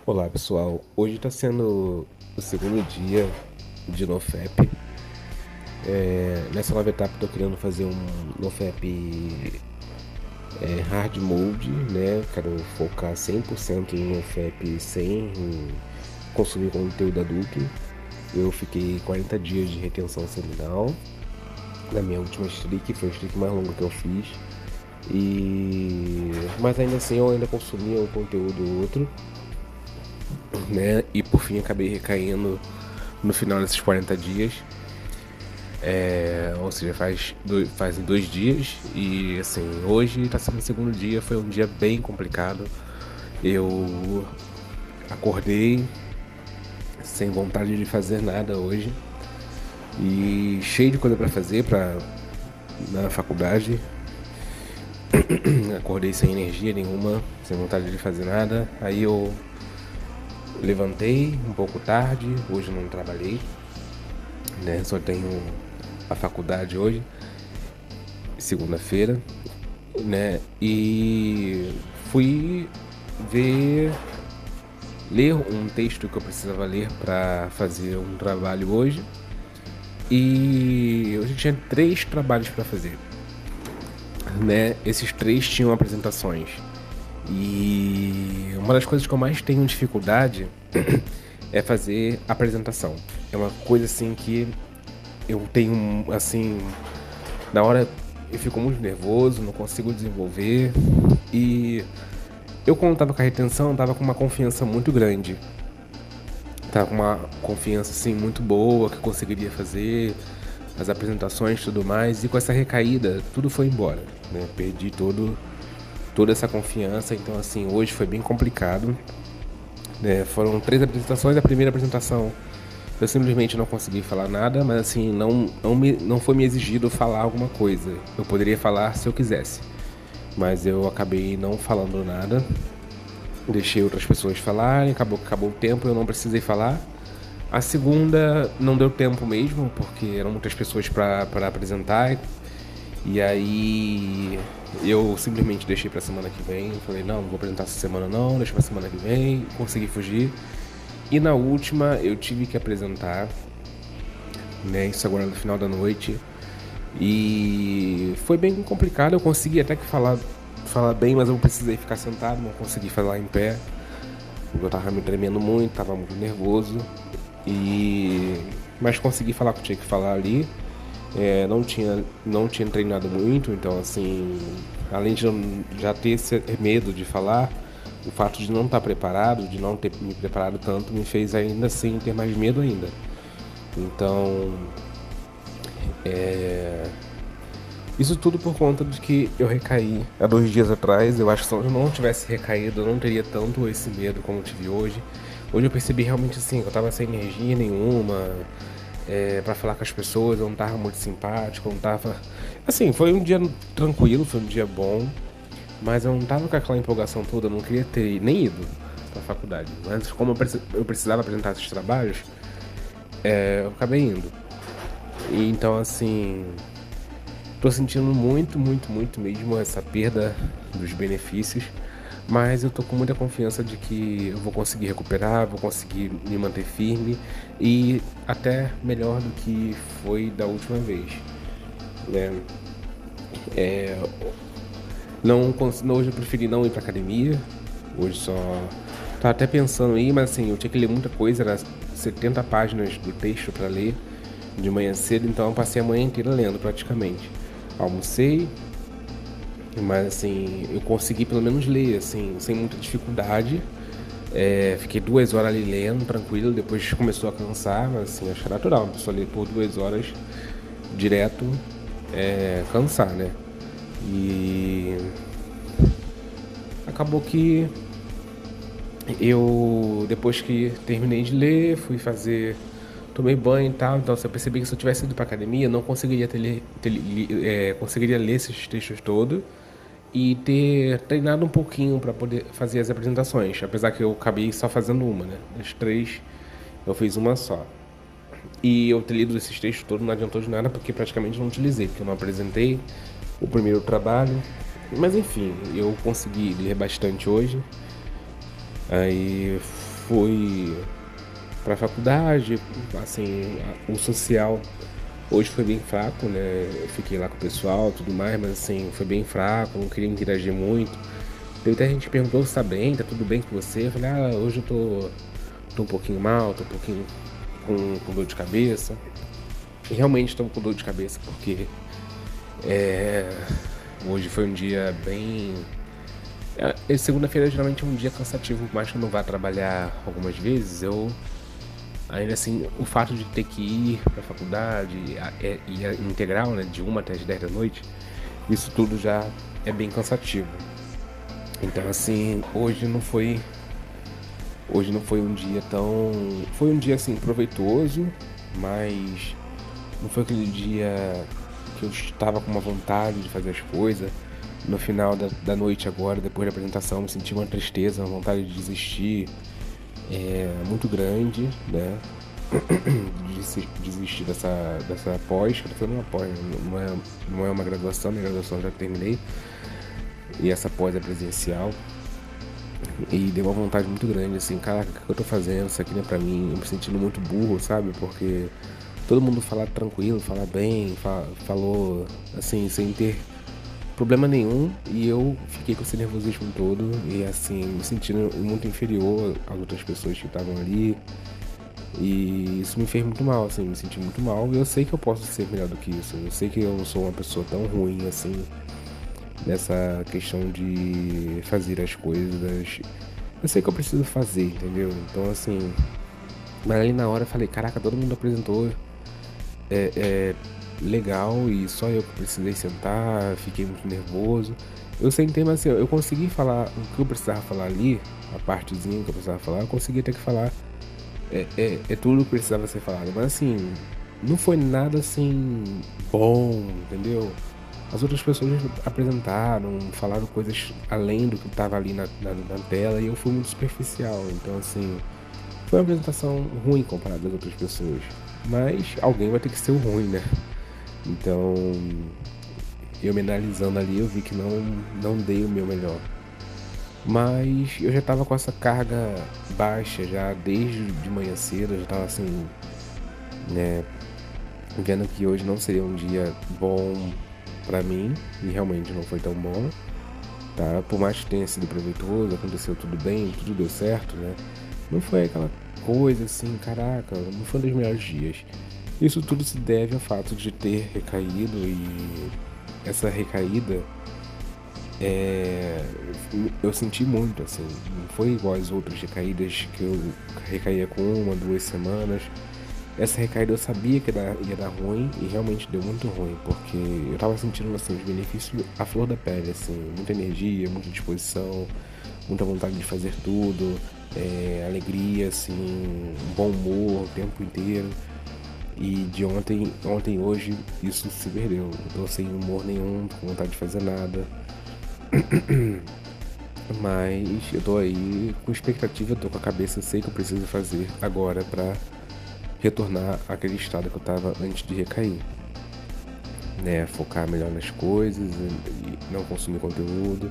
Olá pessoal, hoje está sendo o segundo dia de NoFap. Nessa nova etapa estou querendo fazer um NoFap hard mode, né? Quero focar 100% no NoFap sem consumir conteúdo adulto. Eu fiquei 40 dias de retenção seminal na minha última streak, foi a streak mais longa que eu fiz. Mas ainda assim eu ainda consumia um conteúdo outro, né? E por fim acabei recaindo no final desses 40 dias. Ou seja, fazem 2 dias. E assim, hoje tá sendo o segundo dia. Foi um dia bem complicado. Eu acordei sem vontade de fazer nada hoje e cheio de coisa pra fazer na faculdade. Acordei sem energia nenhuma, sem vontade de fazer nada. Aí eu levantei um pouco tarde, hoje não trabalhei, né? Só tenho a faculdade hoje, segunda-feira, né? E fui ler um texto que eu precisava ler para fazer um trabalho hoje. E hoje tinha 3 trabalhos para fazer, né? Esses 3 tinham apresentações. E uma das coisas que eu mais tenho dificuldade é fazer apresentação. É uma coisa assim que eu tenho, assim, na hora eu fico muito nervoso, não consigo desenvolver. E eu, quando tava com a retenção, tava com uma confiança muito grande. Tava com uma confiança assim muito boa, que eu conseguiria fazer as apresentações e tudo mais. E com essa recaída, tudo foi embora, né? Perdi toda essa confiança. Então assim, hoje foi bem complicado, né? Foram 3 apresentações. A primeira apresentação eu simplesmente não consegui falar nada, mas assim, não foi me exigido falar alguma coisa. Eu poderia falar se eu quisesse, mas eu acabei não falando nada. Deixei outras pessoas falarem, acabou o tempo, eu não precisei falar. A segunda não deu tempo mesmo, porque eram muitas pessoas para apresentar. E aí eu simplesmente deixei pra semana que vem. Falei, não vou apresentar essa semana não, deixa pra semana que vem. Consegui fugir. E na última eu tive que apresentar, né? Isso agora no final da noite. E foi bem complicado. Eu consegui até que falar bem, mas eu precisei ficar sentado, não consegui falar em pé. Porque eu tava me tremendo muito, tava muito nervoso. Mas consegui falar o que eu tinha que falar ali. Não tinha treinado muito, então assim, além de já ter esse medo de falar, o fato de não estar preparado, de não ter me preparado tanto, me fez ainda assim ter mais medo ainda. Então, isso tudo por conta de que eu recaí há 2 dias atrás. Eu acho que se eu não tivesse recaído, eu não teria tanto esse medo como eu tive hoje. Hoje eu percebi realmente assim, que eu tava sem energia nenhuma pra falar com as pessoas, eu não tava muito simpático, eu não tava... Assim, foi um dia tranquilo, foi um dia bom, mas eu não tava com aquela empolgação toda, eu não queria ter nem ido pra faculdade. Mas como eu precisava apresentar esses trabalhos, eu acabei indo. E então, assim, tô sentindo muito, muito, muito mesmo essa perda dos benefícios, mas eu tô com muita confiança de que eu vou conseguir recuperar, vou conseguir me manter firme e até melhor do que foi da última vez, né? Hoje eu preferi não ir pra academia. Hoje só tava até pensando em ir, mas assim, eu tinha que ler muita coisa, era 70 páginas do texto pra ler de manhã cedo, então eu passei a manhã inteira lendo praticamente. Almocei, mas assim, eu consegui pelo menos ler, assim, sem muita dificuldade. Fiquei 2 horas ali lendo, tranquilo, depois começou a cansar, mas assim, acho que é natural, uma pessoa ler por 2 horas direto, cansar, né? E acabou que eu, depois que terminei de ler, tomei banho e tal. Então eu percebi que se eu tivesse ido pra academia, eu não conseguiria conseguiria ler esses textos todos e ter treinado um pouquinho para poder fazer as apresentações. Apesar que eu acabei só fazendo uma, né? Das 3, eu fiz uma só. E eu ter lido esses textos todos não adiantou de nada, porque praticamente não utilizei, porque eu não apresentei o primeiro trabalho. Mas enfim, eu consegui ler bastante hoje. Aí fui pra faculdade, assim, o social hoje foi bem fraco, né? Eu fiquei lá com o pessoal, tudo mais, mas assim, foi bem fraco, não queria interagir muito. Teve até gente que perguntou se tá bem, tá tudo bem com você? Eu falei, hoje eu tô um pouquinho mal, tô um pouquinho com dor de cabeça. E realmente estou com dor de cabeça porque é, hoje foi um dia bem. Segunda-feira geralmente é um dia cansativo, por mais que eu não vá trabalhar algumas vezes, eu ainda assim, o fato de ter que ir para a faculdade e a integral, né, de 1 até as 10 da noite, isso tudo já é bem cansativo. Então assim, hoje não foi um dia tão, foi um dia assim proveitoso, mas não foi aquele dia que eu estava com uma vontade de fazer as coisas. No final da noite agora, depois da apresentação, me senti uma tristeza, uma vontade de desistir muito grande, né? Desistir dessa pós, que foi uma pós, não é uma graduação, minha graduação eu já terminei, e essa pós é presencial. E deu uma vontade muito grande, assim, caraca, o que eu tô fazendo? Isso aqui não é pra mim, eu me sentindo muito burro, sabe? Porque todo mundo fala tranquilo, fala bem, falou assim, sem ter problema nenhum, e eu fiquei com esse nervosismo todo e assim, me sentindo muito inferior às outras pessoas que estavam ali. E isso me fez muito mal, assim, me senti muito mal. E eu sei que eu posso ser melhor do que isso. Eu sei que eu não sou uma pessoa tão ruim assim nessa questão de fazer as coisas. Eu sei que eu preciso fazer, entendeu? Então assim, mas ali na hora eu falei, caraca, todo mundo apresentou legal e só eu que precisei sentar, fiquei muito nervoso. Eu sentei, mas assim, eu consegui falar o que eu precisava falar ali, a partezinha que eu precisava falar, eu consegui até que falar tudo que precisava ser falado. Mas assim, não foi nada assim bom, entendeu? As outras pessoas apresentaram, falaram coisas além do que estava ali na tela e eu fui muito superficial. Então assim, foi uma apresentação ruim comparada às outras pessoas. Mas alguém vai ter que ser o ruim, né? Então, eu me analisando ali, eu vi que não dei o meu melhor. Mas eu já tava com essa carga baixa já desde de manhã cedo, eu já tava assim, né, vendo que hoje não seria um dia bom pra mim, e realmente não foi tão bom, tá? Por mais que tenha sido proveitoso, aconteceu tudo bem, tudo deu certo, né? Não foi aquela coisa assim, caraca, não foi um dos melhores dias. Isso tudo se deve ao fato de ter recaído e essa recaída é, eu senti muito, assim, não foi igual às outras recaídas que eu recaía com 1, 2 semanas. Essa recaída eu sabia que ia dar ruim e realmente deu muito ruim, porque eu tava sentindo assim, os benefícios à flor da pele, assim, muita energia, muita disposição, muita vontade de fazer tudo, alegria, assim, um bom humor o tempo inteiro. E de ontem e hoje isso se perdeu. Eu tô sem humor nenhum, com vontade de fazer nada. Mas eu tô aí com expectativa, tô com a cabeça, sei que eu preciso fazer agora pra retornar àquele estado que eu tava antes de recair. Né? Focar melhor nas coisas e não consumir conteúdo.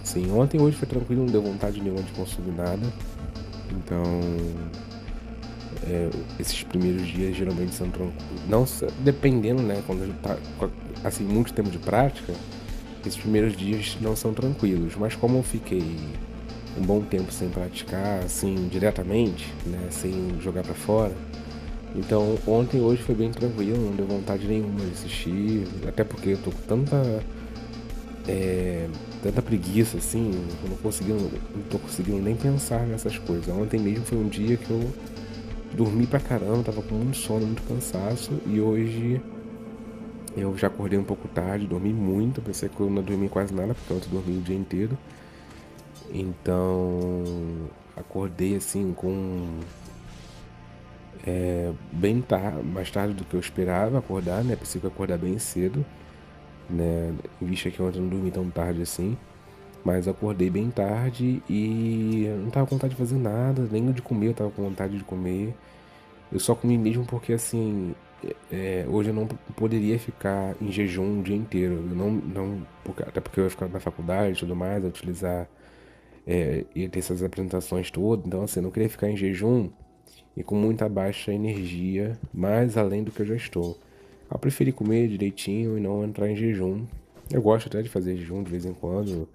Assim, ontem e hoje foi tranquilo, não deu vontade nenhuma de consumir nada. Então, esses primeiros dias geralmente são tranquilos. Não, dependendo, né? Quando tá assim, muito tempo de prática, esses primeiros dias não são tranquilos. Mas como eu fiquei um bom tempo sem praticar, assim, diretamente, né? Sem jogar pra fora. Então, ontem e hoje foi bem tranquilo, não deu vontade nenhuma de assistir. Até porque eu tô com tanta preguiça, assim, eu não tô conseguindo nem pensar nessas coisas. Ontem mesmo foi um dia que eu dormi pra caramba, tava com muito sono, muito cansaço, e hoje eu já acordei um pouco tarde, dormi muito, pensei que eu não dormi quase nada, porque ontem eu dormi o dia inteiro. Então, acordei assim com bem tarde, mais tarde do que eu esperava acordar, né? Pensei que eu ia acordar bem cedo, né? Em vista que ontem eu não dormi tão tarde assim. Mas eu acordei bem tarde e eu não tava com vontade de fazer nada, nem de comer eu tava com vontade de comer. Eu só comi mesmo porque assim, hoje eu não poderia ficar em jejum o dia inteiro. Eu não, não, até porque eu ia ficar na faculdade e tudo mais, a utilizar ia ter essas apresentações todas, então assim, eu não queria ficar em jejum e com muita baixa energia, mais além do que eu já estou. Eu preferi comer direitinho e não entrar em jejum. Eu gosto até de fazer jejum de vez em quando,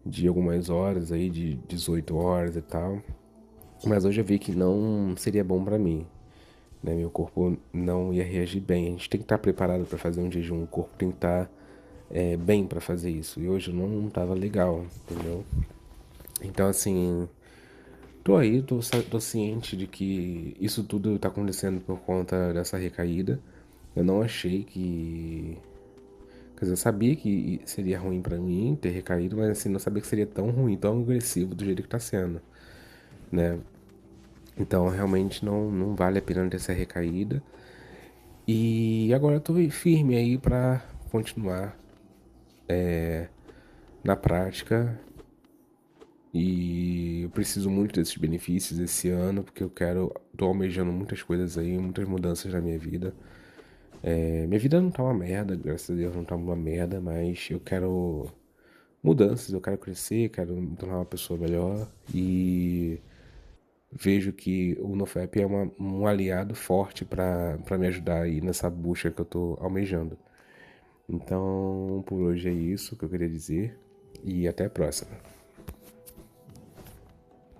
de algumas horas aí, de 18 horas e tal. Mas hoje eu vi que não seria bom pra mim, né? Meu corpo não ia reagir bem. A gente tem que estar preparado pra fazer um jejum, o corpo tem que estar bem pra fazer isso. E hoje eu não tava legal, entendeu? Então assim, tô aí, tô ciente de que isso tudo tá acontecendo por conta dessa recaída. Eu não achei que. Quer dizer, eu sabia que seria ruim pra mim ter recaído, mas assim, não sabia que seria tão ruim, tão agressivo do jeito que tá sendo, né? Então realmente não vale a pena ter essa recaída. E agora eu tô firme aí pra continuar na prática. E eu preciso muito desses benefícios esse ano, porque tô almejando muitas coisas aí, muitas mudanças na minha vida. Minha vida não tá uma merda, graças a Deus não tá uma merda, mas eu quero mudanças, eu quero crescer, quero me tornar uma pessoa melhor e vejo que o NoFap é um aliado forte para me ajudar aí nessa busca que eu tô almejando. Então, por hoje é isso que eu queria dizer e até a próxima.